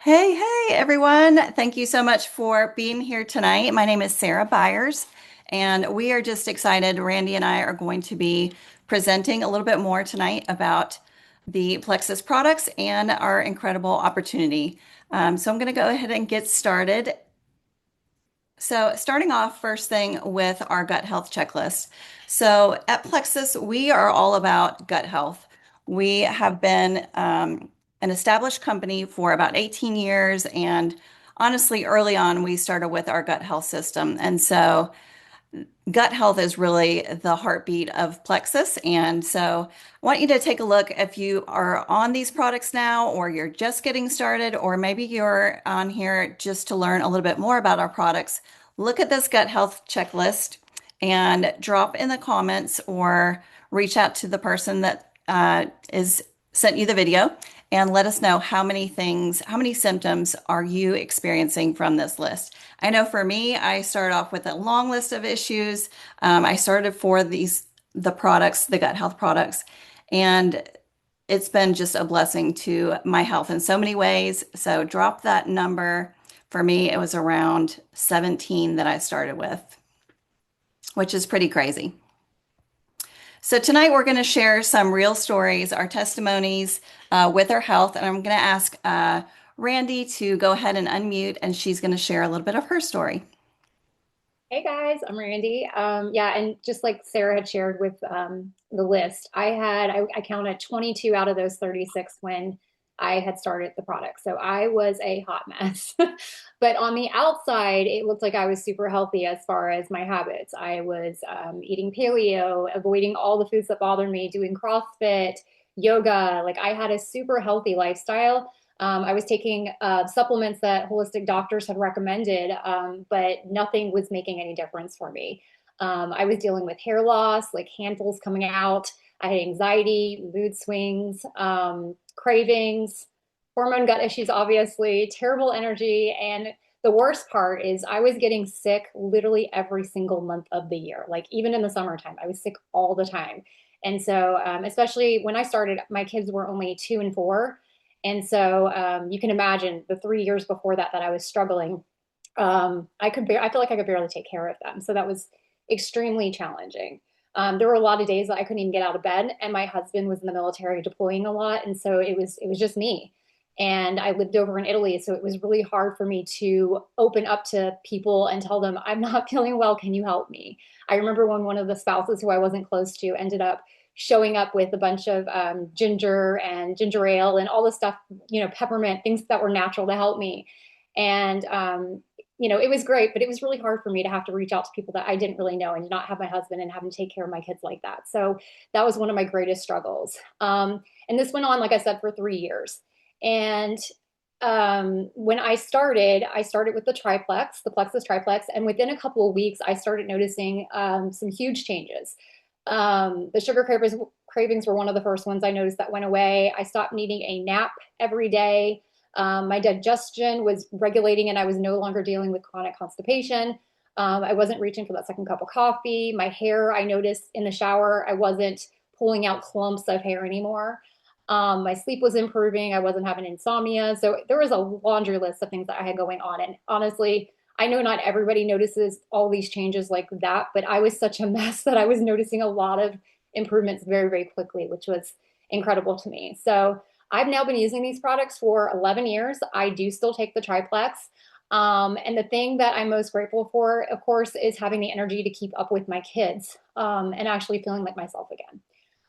Hey, everyone. Thank you so much for being here tonight. My name is Sara Byars, and we are just excited. Randy and I are going to be presenting a little bit more tonight about the Plexus products and our incredible opportunity. So I'm going to go ahead and get started. So, starting off first thing with our gut health checklist. So, at Plexus, we are all about gut health. We have been an established company for about 18 years, and honestly, early on, we started with our gut health system. And so, gut health is really the heartbeat of Plexus. And so I want you to take a look if you are on these products now, or you're just getting started, or maybe you're on here just to learn a little bit more about our products. Look at this gut health checklist and drop in the comments or reach out to the person that is sent you the video and let us know how many things, how many symptoms are you experiencing from this list. I know for me, I started off with a long list of issues. I started for the products, the gut health products, and it's been just a blessing to my health in so many ways. So drop that number. For me, it was around 17 that I started with, which is pretty crazy. So tonight we're going to share some real stories, our testimonies with our health, and I'm going to ask Randy to go ahead and unmute, and she's going to share a little bit of her story. Hey guys, I'm Randy. Yeah, and just like Sarah had shared with the list, I counted 22 out of those 36 when I had started the product. So I was a hot mess. But on the outside, it looked like I was super healthy as far as my habits. I was eating paleo, avoiding all the foods that bothered me, doing CrossFit, yoga. Like I had a super healthy lifestyle. I was taking supplements that holistic doctors had recommended, but nothing was making any difference for me. I was dealing with hair loss, like handfuls coming out. I had anxiety, mood swings, cravings, hormone gut issues, obviously, terrible energy. And the worst part is I was getting sick literally every single month of the year. Like even in the summertime, I was sick all the time. And so, especially when I started, my kids were only 2 and 4. And so you can imagine the 3 years before that I was struggling. I feel like I could barely take care of them. So that was extremely challenging. There were a lot of days that I couldn't even get out of bed, and my husband was in the military deploying a lot, and so it was just me. And I lived over in Italy, so it was really hard for me to open up to people and tell them, I'm not feeling well. Can you help me? I remember when one of the spouses who I wasn't close to ended up showing up with a bunch of ginger and ginger ale and all the stuff, peppermint, things that were natural to help me. And, it was great, but it was really hard for me to have to reach out to people that I didn't really know and not have my husband and having to take care of my kids like that. So that was one of my greatest struggles. And this went on, like I said, for 3 years. And when I started with the triplex, the Plexus triplex, and within a couple of weeks, I started noticing some huge changes. The cravings were one of the first ones I noticed that went away. I stopped needing a nap every day. My digestion was regulating, and I was no longer dealing with chronic constipation. I wasn't reaching for that second cup of coffee. My hair, I noticed in the shower, I wasn't pulling out clumps of hair anymore. My sleep was improving. I wasn't having insomnia. So there was a laundry list of things that I had going on. And honestly, I know not everybody notices all these changes like that, but I was such a mess that I was noticing a lot of improvements very, very quickly, which was incredible to me. So I've now been using these products for 11 years. I do still take the triplex. And the thing that I'm most grateful for, of course, is having the energy to keep up with my kids and actually feeling like myself again.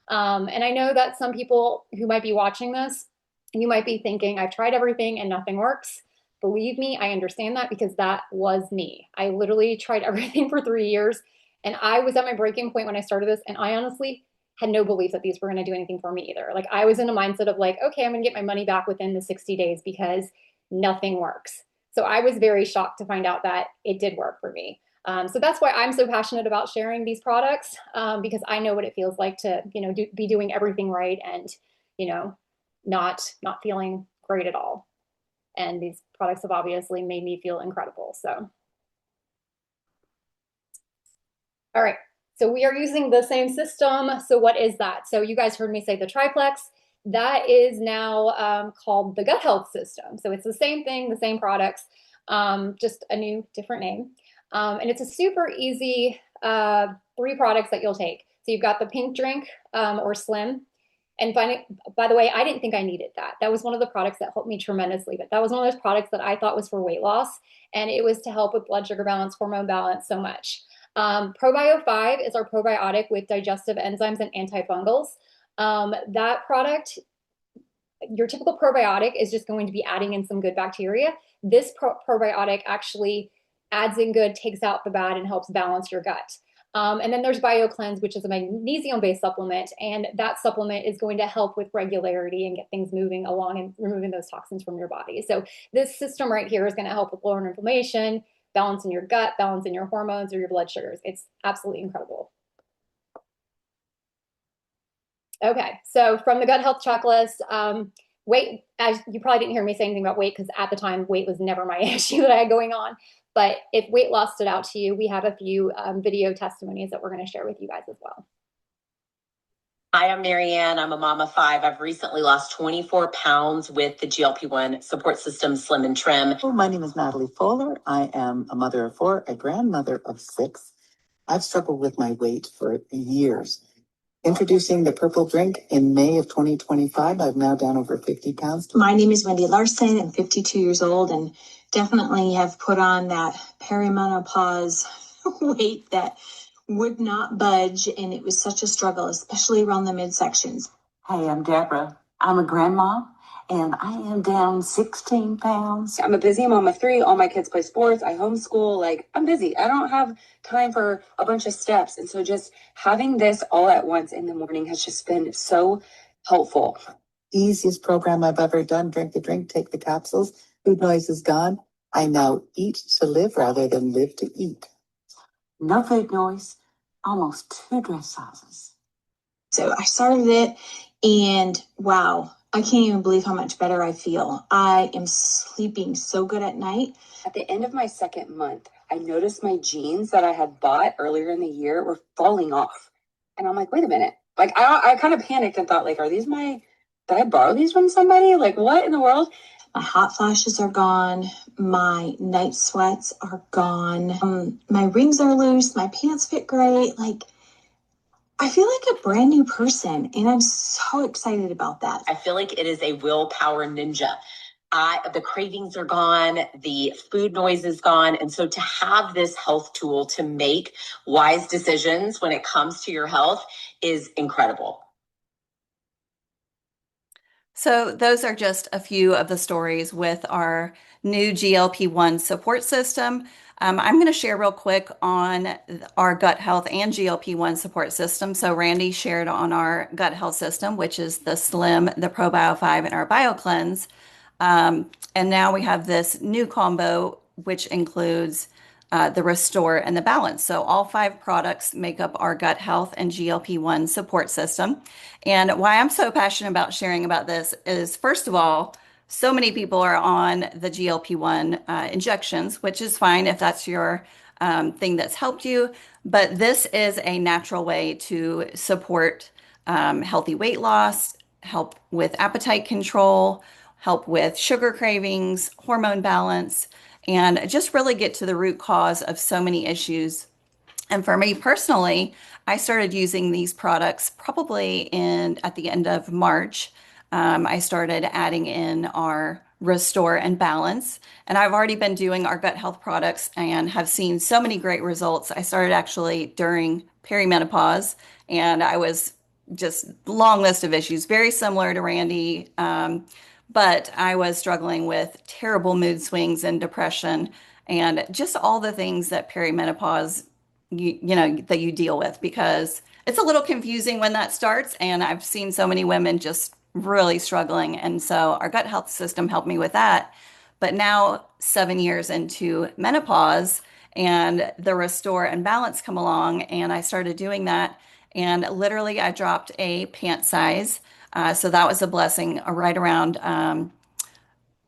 And I know that some people who might be watching this, you might be thinking, I've tried everything and nothing works. Believe me, I understand that because that was me. I literally tried everything for 3 years, and I was at my breaking point when I started this. And I honestly had no belief that these were going to do anything for me either. Like I was in a mindset of like, okay, I'm going to get my money back within the 60 days because nothing works. So I was very shocked to find out that it did work for me. So that's why I'm so passionate about sharing these products because I know what it feels like to, be doing everything right and, you know, not feeling great at all. And these products have obviously made me feel incredible. So, all right. So we are using the same system. So what is that? So you guys heard me say the triplex. that is now called the gut health system. So it's the same thing, the same products, just a new, different name. And it's a super easy three products that you'll take. So you've got the pink drink or slim. And by the way, I didn't think I needed that. That was one of the products that helped me tremendously. But that was one of those products that I thought was for weight loss. And it was to help with blood sugar balance, hormone balance, so much. Probio 5 is our probiotic with digestive enzymes and antifungals. That product, your typical probiotic is just going to be adding in some good bacteria. This probiotic actually adds in good, takes out the bad, and helps balance your gut. And then there's BioCleanse, which is a magnesium-based supplement, and that supplement is going to help with regularity and get things moving along and removing those toxins from your body. So this system right here is going to help with lowering inflammation, balancing your gut, balancing your hormones or your blood sugars. It's absolutely incredible. Okay, so from the gut health checklist, weight, as you probably didn't hear me say anything about weight because at the time weight was never my issue that I had going on. But if weight loss stood out to you, we have a few video testimonies that we're going to share with you guys as well. Hi, I'm Marianne. I'm a mom of five. I've recently lost 24 pounds with the GLP-1 support system, Slim and Trim. Oh, my name is Natalie Fowler. I am a mother of four, a grandmother of six. I've struggled with my weight for years. Introducing the purple drink in May of 2025, I'm now down over 50 pounds. My name is Wendy Larson. I'm 52 years old and definitely have put on that perimenopause weight that would not budge. And it was such a struggle, especially around the midsections. Hey, I'm Deborah. I'm a grandma and I am down 16 pounds. I'm a busy mom of three. All my kids play sports. I homeschool. Like, I'm busy. I don't have time for a bunch of steps. And so just having this all at once in the morning has just been so helpful. Easiest program I've ever done. Drink the drink, take the capsules. Food noise is gone. I now eat to live rather than live to eat. No food noise, almost 2 dress sizes. So I started it and wow, I can't even believe how much better I feel. I am sleeping so good at night. At the end of my second month, I noticed my jeans that I had bought earlier in the year were falling off. And I'm like, wait a minute. Like, I kind of panicked and thought, like, did I borrow these from somebody? Like, what in the world? My hot flashes are gone. My night sweats are gone. My rings are loose. My pants fit great. Like, I feel like a brand new person, and I'm so excited about that. I feel like it is a willpower ninja. The cravings are gone, the food noise is gone. And so to have this health tool to make wise decisions when it comes to your health is incredible. So those are just a few of the stories with our new GLP-1 support system. I'm going to share real quick on our gut health and GLP-1 support system. So Randy shared on our gut health system, which is the Slim, the ProBio 5, and our BioCleanse. And now we have this new combo, which includes the Restore and the Balance. So all 5 products make up our gut health and GLP-1 support system. And why I'm so passionate about sharing about this is, first of all, so many people are on the GLP-1 injections, which is fine if that's your thing that's helped you. But this is a natural way to support healthy weight loss, help with appetite control, help with sugar cravings, hormone balance, and just really get to the root cause of so many issues. And for me personally, I started using these products probably at the end of March. I started adding in our Restore and Balance, and I've already been doing our gut health products and have seen so many great results. I started actually during perimenopause, and I was just long list of issues, very similar to Randy. But I was struggling with terrible mood swings and depression and just all the things that perimenopause, that you deal with, because it's a little confusing when that starts. And I've seen so many women just really struggling. And so our gut health system helped me with that. But now 7 years into menopause and the Restore and Balance come along, and I started doing that. And literally I dropped a pant size. So that was a blessing right around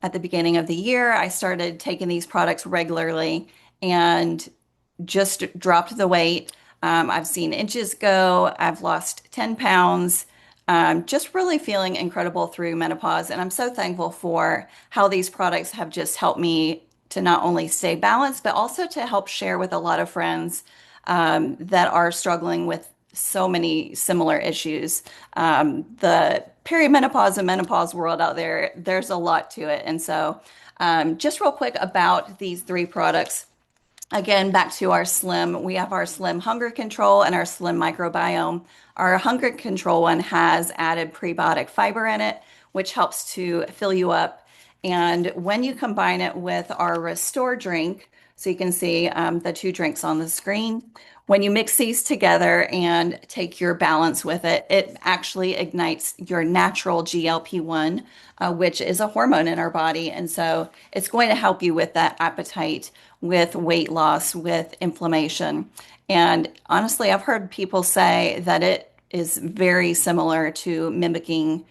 at the beginning of the year. I started taking these products regularly and just dropped the weight. I've seen inches go. I've lost 10 pounds. just really feeling incredible through menopause. And I'm so thankful for how these products have just helped me to not only stay balanced, but also to help share with a lot of friends that are struggling with so many similar issues. The perimenopause and menopause world out there, there's a lot to it. And so, just real quick about these three products. Again, back to our Slim, we have our Slim Hunger Control and our Slim Microbiome. Our Hunger Control one has added prebiotic fiber in it, which helps to fill you up. And when you combine it with our Restore drink, so you can see the two drinks on the screen, when you mix these together and take your balance with it, it actually ignites your natural GLP-1, which is a hormone in our body. And so it's going to help you with that appetite, with weight loss, with inflammation. And honestly, I've heard people say that it is very similar to mimicking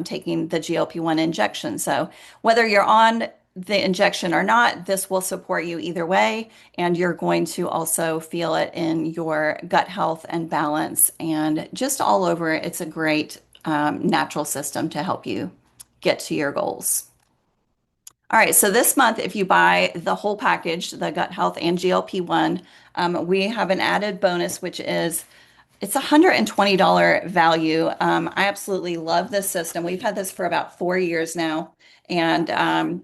taking the GLP-1 injection. So whether you're on the injection or not, this will support you either way. And you're going to also feel it in your gut health and balance and just all over. It's a great natural system to help you get to your goals. All right, so this month, if you buy the whole package, the gut health and GLP-1, we have an added bonus, which is it's a $120 value. I absolutely love this system. We've had this for about 4 years now, and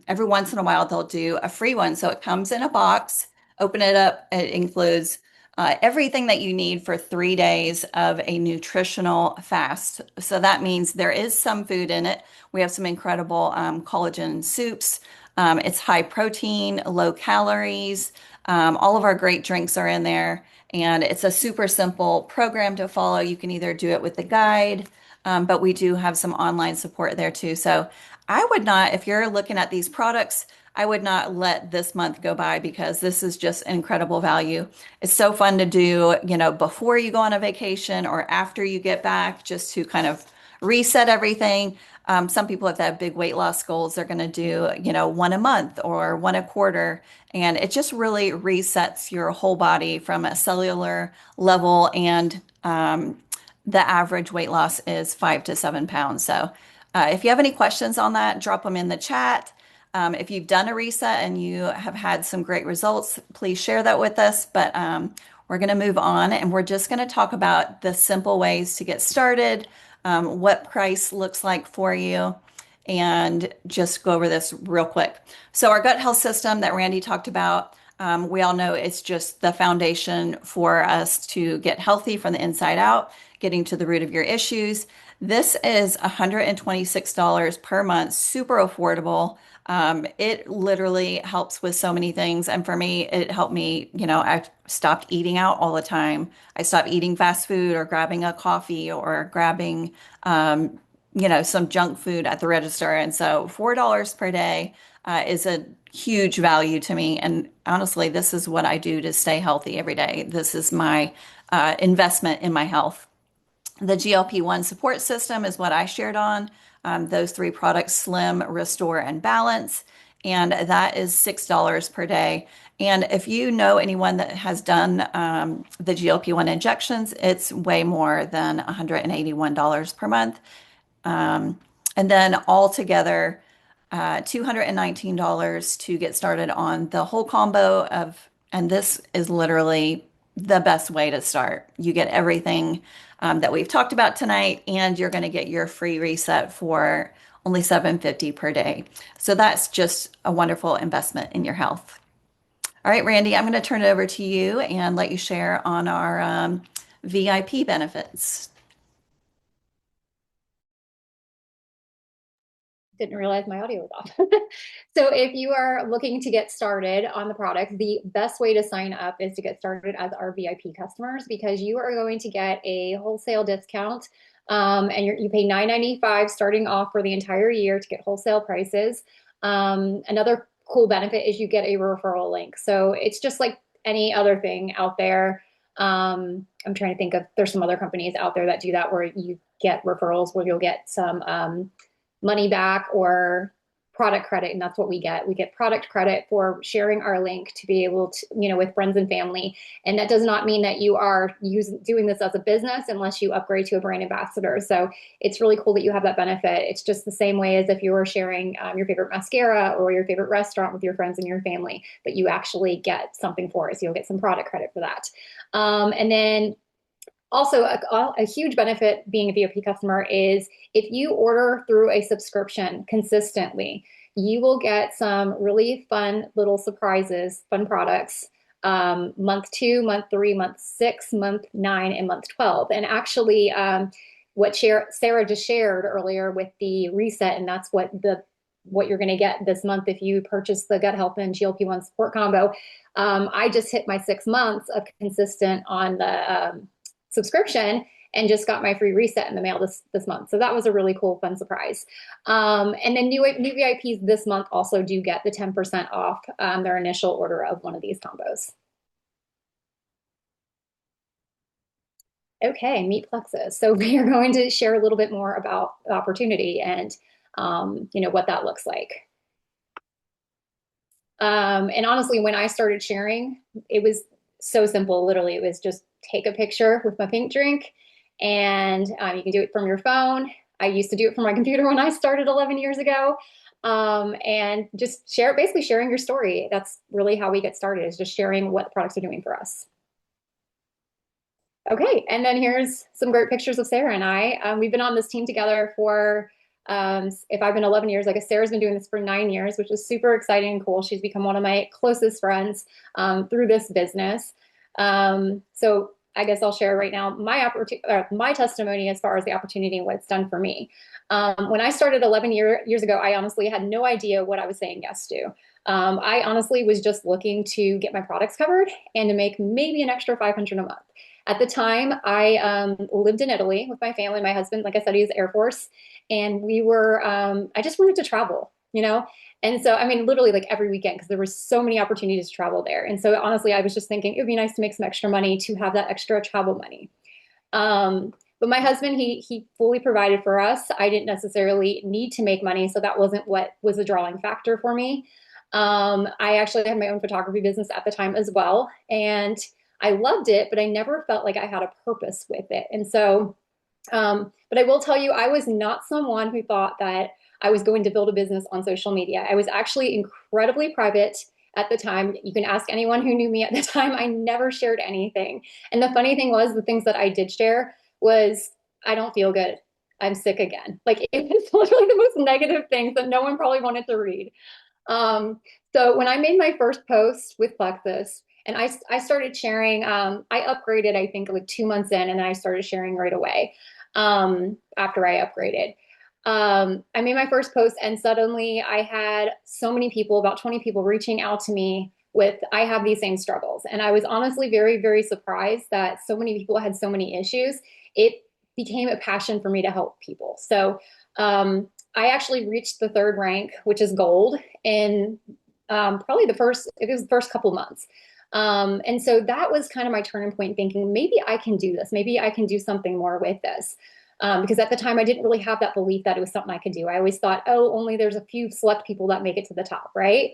every once in a while they'll do a free one. So it comes in a box. Open it up. It includes everything that you need for 3 days of a nutritional fast. So that means there is some food in it. We have some incredible collagen soups. It's high protein, low calories. All of our great drinks are in there. And it's a super simple program to follow. You can either do it with the guide, but we do have some online support there too. So I would not, if you're looking at these products, I would not let this month go by because this is just incredible value. It's so fun to do, before you go on a vacation or after you get back, just to kind of reset everything. Some people, if they have big weight loss goals, they're going to do, one a month or one a quarter. And it just really resets your whole body from a cellular level. And the average weight loss is 5 to 7 pounds. So if you have any questions on that, drop them in the chat. If you've done a reset and you have had some great results, please share that with us. But we're going to move on and we're just going to talk about the simple ways to get started, what price looks like for you, and just go over this real quick. So our gut health system that Randi talked about, we all know it's just the foundation for us to get healthy from the inside out, getting to the root of your issues. This is $126 per month, super affordable. It literally helps with so many things. And for me, it helped me, I stopped eating out all the time. I stopped eating fast food or grabbing a coffee or grabbing, some junk food at the register. And so $4 per day is a huge value to me. And honestly, this is what I do to stay healthy every day. This is my investment in my health. The GLP-1 support system is what I shared on. Those three products, Slim, Restore, and Balance. And that is $6 per day. And if you know anyone that has done the GLP-1 injections, it's way more than $181 per month. And then altogether, $219 to get started on the whole combo of, and this is literally the best way to start. You get everything that we've talked about tonight, and you're going to get your free reset for only $7.50 per day. So that's just a wonderful investment in your health. All right, Randi, I'm going to turn it over to you and let you share on our VIP benefits. Didn't realize my audio was off. So if you are looking to get started on the product, the best way to sign up is to get started as our VIP customers because you are going to get a wholesale discount and you pay $9.95 starting off for the entire year to get wholesale prices. Another cool benefit is you get a referral link. So it's just like any other thing out there. I'm trying to think of, there's some other companies out there that do that where you get referrals where you'll get some money back or product credit, and that's what we get. We get product credit for sharing our link to be able to, with friends and family. And that does not mean that you are doing this as a business unless you upgrade to a brand ambassador. So it's really cool that you have that benefit. It's just the same way as if you were sharing your favorite mascara or your favorite restaurant with your friends and your family, but you actually get something for it. So you'll get some product credit for that. And then also, a huge benefit being a VIP customer is if you order through a subscription consistently, you will get some really fun little surprises, fun products, month 2, month 3, month 6, month 9, and month 12. And actually, what Sarah just shared earlier with the reset, and that's what you're going to get this month if you purchase the gut health and GLP-1 support combo. I just hit my 6 months of consistent on the subscription and just got my free reset in the mail this month. So that was a really cool, fun surprise. And then new VIPs this month also do get the 10% off their initial order of one of these combos. Okay, meet Plexus. So we are going to share a little bit more about the opportunity and what that looks like. And honestly, when I started sharing, it was so simple. Literally, it was just take a picture with my pink drink, and you can do it from your phone. I used to do it from my computer when I started 11 years ago, and just basically sharing your story. That's really how we get started, is just sharing what the products are doing for us. Okay, and then here's some great pictures of Sarah and I. We've been on this team together for, if I've been 11 years, I guess Sarah's been doing this for 9 years, which is super exciting and cool. She's become one of my closest friends through this business. So I guess I'll share right now my testimony as far as the opportunity and what it's done for me. When I started 11 years ago, I honestly had no idea what I was saying yes to. I honestly was just looking to get my products covered and to make maybe an extra $500 a month. At the time, I lived in Italy with my family. My husband, like I said, he's Air Force, and we were. I just wanted to travel, And so, I mean, literally like every weekend, because there were so many opportunities to travel there. And so, honestly, I was just thinking it would be nice to make some extra money to have that extra travel money. But my husband, he fully provided for us. I didn't necessarily need to make money, so that wasn't what was a drawing factor for me. I actually had my own photography business at the time as well, and I loved it, but I never felt like I had a purpose with it. And so, but I will tell you, I was not someone who thought that I was going to build a business on social media. I was actually incredibly private at the time. You can ask anyone who knew me at the time. I never shared anything. And the funny thing was, the things that I did share was, I don't feel good. I'm sick again. Like, it was literally the most negative things that no one probably wanted to read. So when I made my first post with Plexus, and I started sharing, I upgraded, I think like 2 months in, and then I started sharing right away after I upgraded. I made my first post, and suddenly I had so many people, about 20 people, reaching out to me with, I have these same struggles. And I was honestly very, very surprised that so many people had so many issues. It became a passion for me to help people. So I actually reached the 3rd rank, which is gold, in probably the first couple months. And so that was kind of my turning point, thinking maybe I can do this. Maybe I can do something more with this. Because at the time I didn't really have that belief that it was something I could do. I always thought, oh, only there's a few select people that make it to the top, right?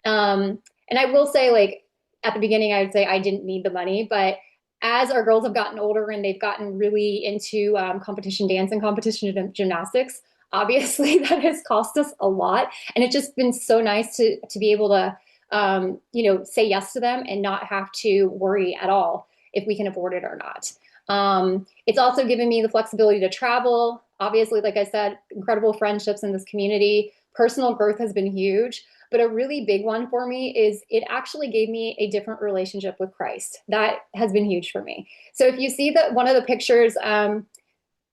And I will say, like, at the beginning, I would say I didn't need the money, but as our girls have gotten older and they've gotten really into competition dance and competition gymnastics, obviously that has cost us a lot. And it's just been so nice to be able to say yes to them and not have to worry at all if we can afford it or not. It's also given me the flexibility to travel. Obviously, like I said, incredible friendships in this community. Personal growth has been huge, but a really big one for me is it actually gave me a different relationship with Christ. That has been huge for me. So if you see that one of the pictures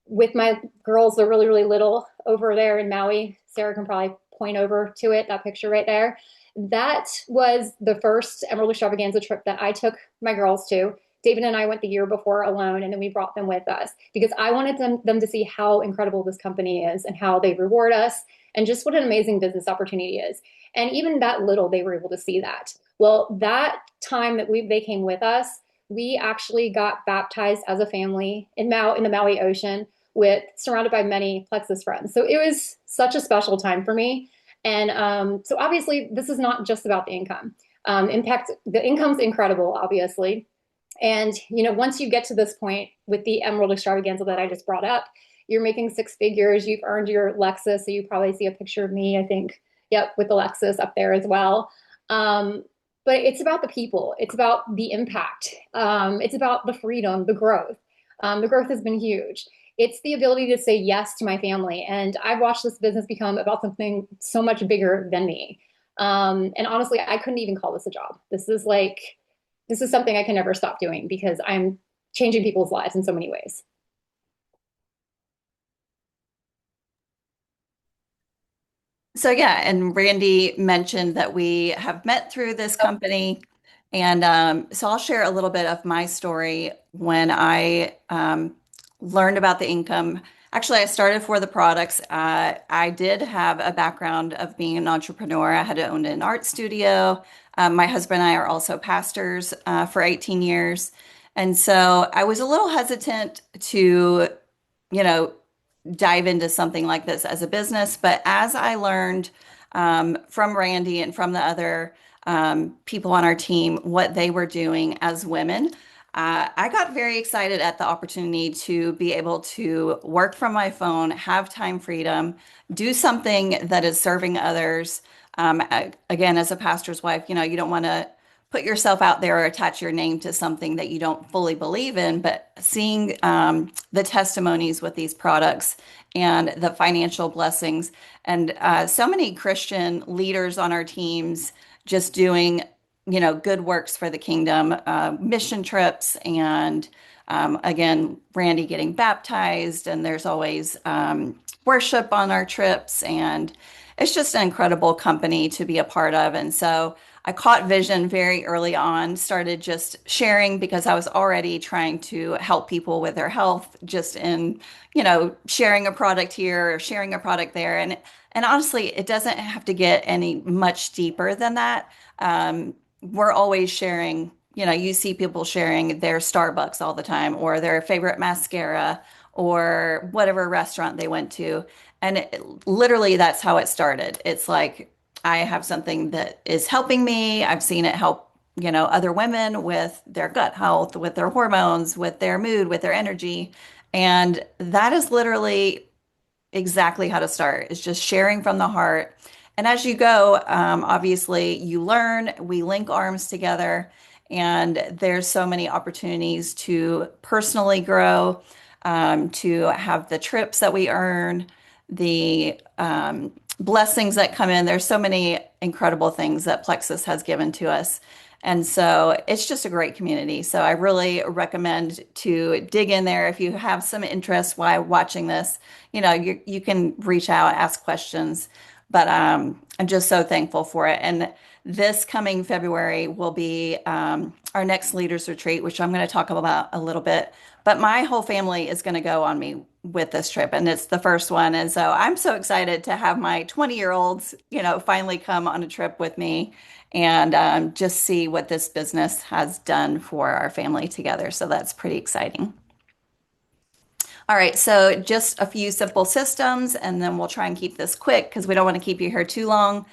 with my girls, they're really, really little over there in Maui. Sarah can probably point over to it, that picture right there. That was the first Emerald Extravaganza trip that I took my girls to. David and I went the year before alone, and then we brought them with us because I wanted them to see how incredible this company is and how they reward us and just what an amazing business opportunity is. And even that little, they were able to see that. Well, that time that they came with us, we actually got baptized as a family in the Maui Ocean, surrounded by many Plexus friends. So it was such a special time for me. And so obviously, this is not just about the income. The income's incredible, obviously. And, once you get to this point with the Emerald Extravaganza that I just brought up, you're making six figures. You've earned your Lexus. So you probably see a picture of me, I think. Yep, with the Lexus up there as well. Um, but it's about the people. It's about the impact. It's about the freedom, the growth. The growth has been huge. It's the ability to say yes to my family. And I've watched this business become about something so much bigger than me. And honestly, I couldn't even call this a job. This is something I can never stop doing because I'm changing people's lives in so many ways. So yeah, and Randy mentioned that we have met through this company. And so I'll share a little bit of my story when I learned about the income. Actually, I started for the products. I did have a background of being an entrepreneur. I had owned an art studio. My husband and I are also pastors for 18 years. And so I was a little hesitant to, you know, dive into something like this as a business. But as I learned from Randy and from the other people on our team what they were doing as women, I got very excited at the opportunity to be able to work from my phone, have time freedom, do something that is serving others. Again, as a pastor's wife, you don't want to put yourself out there or attach your name to something that you don't fully believe in, but seeing the testimonies with these products and the financial blessings, and so many Christian leaders on our teams just doing, good works for the kingdom, mission trips, and again, Randy getting baptized, and there's always worship on our trips, and it's just an incredible company to be a part of. And so I caught vision very early on, started just sharing because I was already trying to help people with their health, just in, sharing a product here or sharing a product there. And honestly, it doesn't have to get any much deeper than that. We're always sharing, you see people sharing their Starbucks all the time or their favorite mascara or whatever restaurant they went to. And literally, that's how it started. It's like, I have something that is helping me. I've seen it help, other women with their gut health, with their hormones, with their mood, with their energy. And that is literally exactly how to start. It's just sharing from the heart. And as you go, obviously you learn, we link arms together, and there's so many opportunities to personally grow, to have the trips that we earn, the blessings that come in. There's so many incredible things that Plexus has given to us. And so it's just a great community. So I really recommend to dig in there if you have some interest while watching this. You can reach out, ask questions, but I'm just so thankful for it. And this coming February will be our next leaders retreat, which I'm going to talk about a little bit. But my whole family is going to go on me with this trip, and it's the first one. And so I'm so excited to have my 20-year-olds, finally come on a trip with me and just see what this business has done for our family together. So that's pretty exciting. All right, so just a few simple systems, and then we'll try and keep this quick because we don't want to keep you here too long.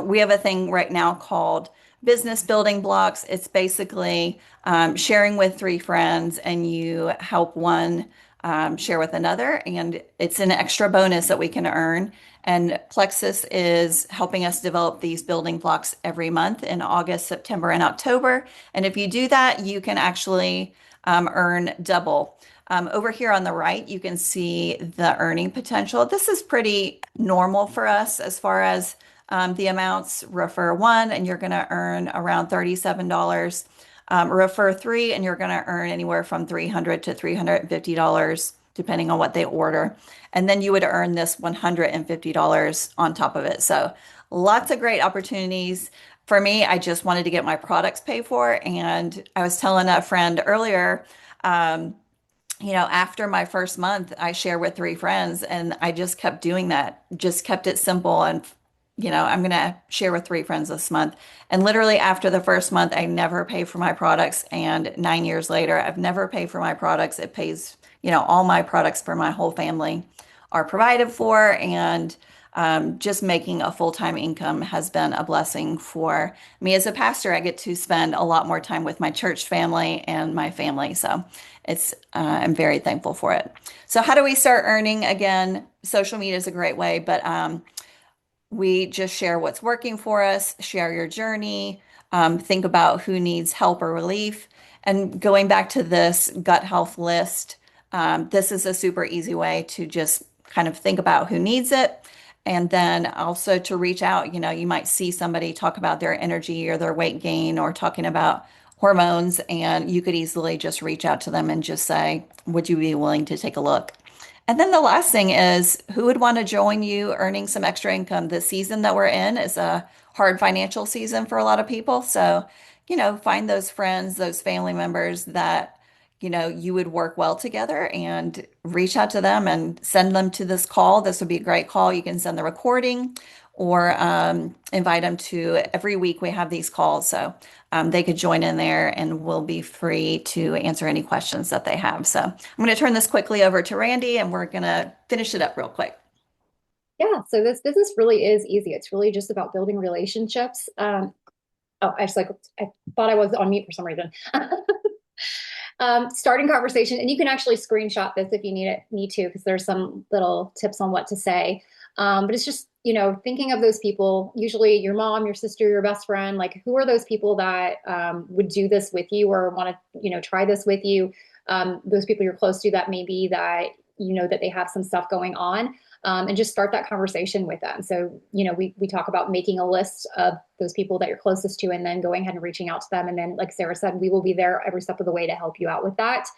We have a thing right now called business building blocks. It's basically sharing with three friends, and you help one share with another, and it's an extra bonus that we can earn. And Plexus is helping us develop these building blocks every month in August, September, and October. And if you do that, you can actually earn double. Over here on the right, you can see the earning potential. This is pretty normal for us as far as the amounts. Refer one, and you're going to earn around $37. Refer three, and you're going to earn anywhere from $300 to $350, depending on what they order. And then you would earn this $150 on top of it. So lots of great opportunities. For me, I just wanted to get my products paid for. And I was telling a friend earlier, after my first month, I share with three friends, and I just kept doing that, just kept it simple. And, I'm going to share with three friends this month. And literally after the first month, I never pay for my products. And 9 years later, I've never paid for my products. It pays, all my products for my whole family are provided for. And just making a full-time income has been a blessing for me as a pastor. I get to spend a lot more time with my church family and my family. So I'm very thankful for it. So how do we start earning? Again, social media is a great way, but we just share what's working for us, share your journey, think about who needs help or relief. And going back to this gut health list, this is a super easy way to just kind of think about who needs it. And then also to reach out, you might see somebody talk about their energy or their weight gain or talking about hormones, and you could easily just reach out to them and just say, would you be willing to take a look? And then the last thing is who would want to join you earning some extra income? The season that we're in is a hard financial season for a lot of people. So, find those friends, those family members that, you would work well together and reach out to them and send them to this call. This would be a great call. You can send the recording or invite them to every week we have these calls. So they could join in there and we'll be free to answer any questions that they have. So I'm going to turn this quickly over to Randy and we're going to finish it up real quick. Yeah, so this business really is easy. It's really just about building relationships. I thought I was on mute for some reason. Starting conversation, and you can actually screenshot this if you need to, because there's some little tips on what to say. But it's just, thinking of those people, usually your mom, your sister, your best friend, like who are those people that would do this with you or want to, try this with you? Those people you're close to that maybe that, that they have some stuff going on. And just start that conversation with them. So, we talk about making a list of those people that you're closest to and then going ahead and reaching out to them. And then, like Sarah said, we will be there every step of the way to help you out with that.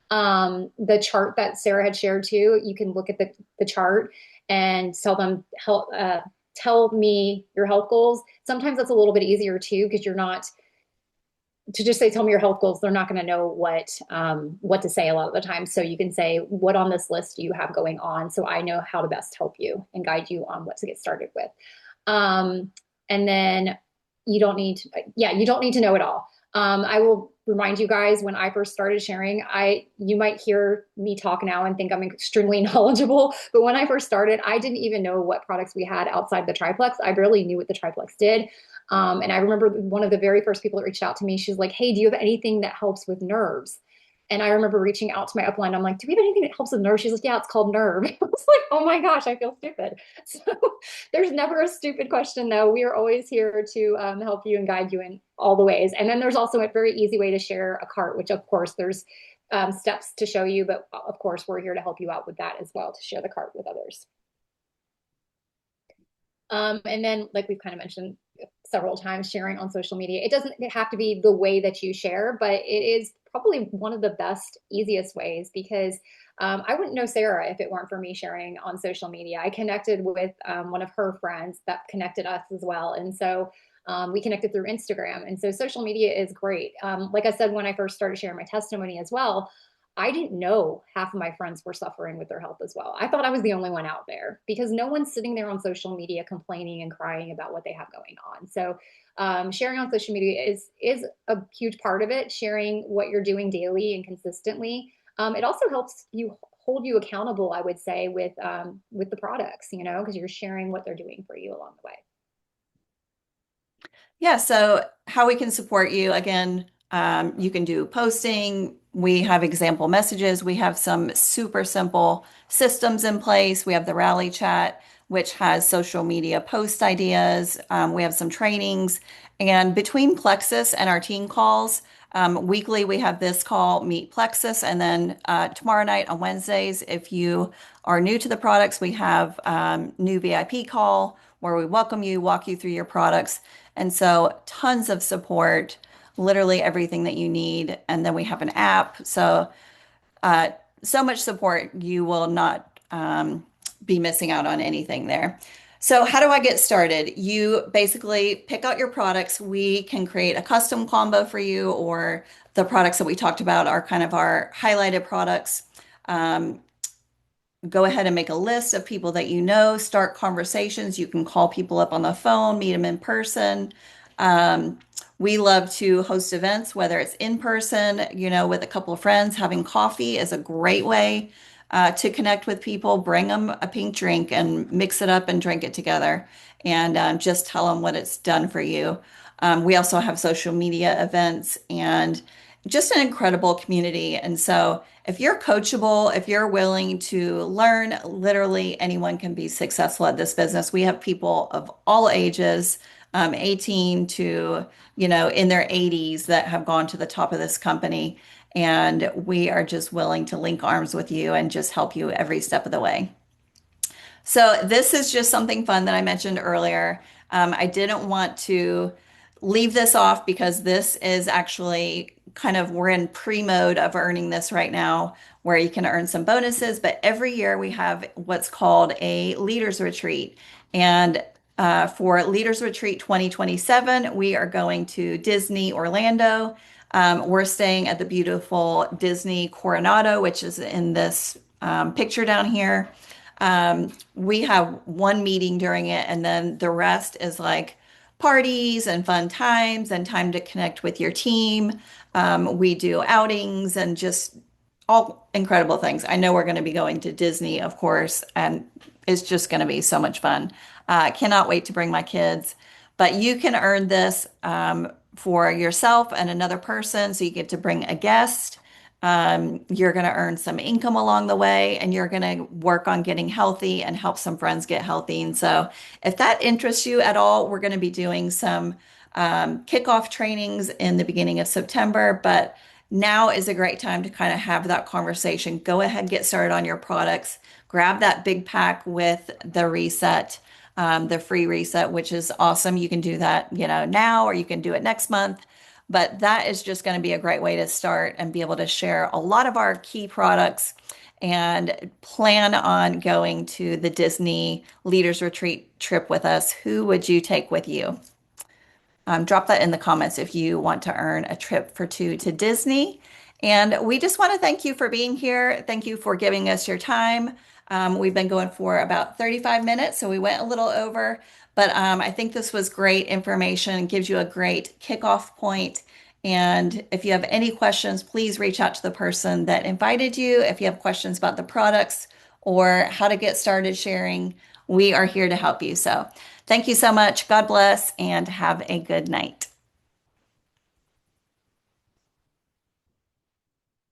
The chart that Sarah had shared too, you can look at the chart and tell me your health goals. Sometimes that's a little bit easier too, because you're not to just say, tell me your health goals. They're not going to know what to say a lot of the time. So you can say, what on this list do you have going on? So I know how to best help you and guide you on what to get started with. And then you don't need to know it all. I will remind you guys, when I first started sharing, you might hear me talk now and think I'm extremely knowledgeable, but when I first started, I didn't even know what products we had outside the triplex. I barely knew what the triplex did. And I remember one of the very first people that reached out to me, she's like, hey, do you have anything that helps with nerves? And I remember reaching out to my upline. I'm like, do we have anything that helps with nerves? She's like, yeah, it's called Nerve. I was like, oh my gosh, I feel stupid. So there's never a stupid question though. We are always here to help you and guide you in all the ways. And then there's also a very easy way to share a cart, which of course there's steps to show you, but of course we're here to help you out with that as well, to share the cart with others. And then, like we've kind of mentioned several times, sharing on social media. It doesn't have to be the way that you share, but it is probably one of the best, easiest ways, because I wouldn't know Sarah if it weren't for me sharing on social media. I connected with one of her friends that connected us as well. And so we connected through Instagram. And so social media is great. Like I said, when I first started sharing my testimony as well, I didn't know half of my friends were suffering with their health as well. I thought I was the only one out there because no one's sitting there on social media complaining and crying about what they have going on. So sharing on social media is a huge part of it, sharing what you're doing daily and consistently. It also helps you hold you accountable, I would say, with the products, because you're sharing what they're doing for you along the way. Yeah, so how we can support you, again, you can do posting. We have example messages. We have some super simple systems in place. We have the Rally Chat, which has social media post ideas. We have some trainings. And between Plexus and our team calls, weekly we have this call, Meet Plexus. And then tomorrow night on Wednesdays, if you are new to the products, we have new VIP call where we welcome you, walk you through your products. And so tons of support, literally everything that you need. And then we have an app. So so much support, you will not be missing out on anything there. So how do I get started? You basically pick out your products. We can create a custom combo for you, or the products that we talked about are kind of our highlighted products. Go ahead and make a list of people that you know, start conversations. You can call people up on the phone, meet them in person. We love to host events, whether it's in person, with a couple of friends. Having coffee is a great way to connect with people, bring them a pink drink and mix it up and drink it together, and just tell them what it's done for you. We also have social media events and just an incredible community. And so if you're coachable, if you're willing to learn, literally anyone can be successful at this business. We have people of all ages, 18 to, in their 80s that have gone to the top of this company. And we are just willing to link arms with you and just help you every step of the way. So this is just something fun that I mentioned earlier. I didn't want to leave this off because this is actually we're in pre-mode of earning this right now, where you can earn some bonuses. But every year we have what's called a leaders retreat. And for Leaders Retreat 2027, we are going to Disney Orlando. We're staying at the beautiful Disney Coronado, which is in this picture down here. We have one meeting during it, and then the rest is like parties and fun times and time to connect with your team. We do outings and just all incredible things. I know we're going to be going to Disney, of course, and it's just going to be so much fun. Cannot wait to bring my kids. But you can earn this for yourself and another person. So you get to bring a guest. You're going to earn some income along the way, and you're going to work on getting healthy and help some friends get healthy. And so, if that interests you at all, we're going to be doing some kickoff trainings in the beginning of September. But now is a great time to kind of have that conversation. Go ahead, get started on your products. Grab that big pack with the reset, the free reset, which is awesome. You can do that, now, or you can do it next month. But that is just going to be a great way to start and be able to share a lot of our key products and plan on going to the Disney Leaders Retreat trip with us. Who would you take with you? Drop that in the comments if you want to earn a trip for two to Disney. And we just want to thank you for being here. Thank you for giving us your time. We've been going for about 35 minutes, so we went a little over. But I think this was great information, gives you a great kickoff point. And if you have any questions, please reach out to the person that invited you. If you have questions about the products or how to get started sharing, we are here to help you. So thank you so much. God bless and have a good night.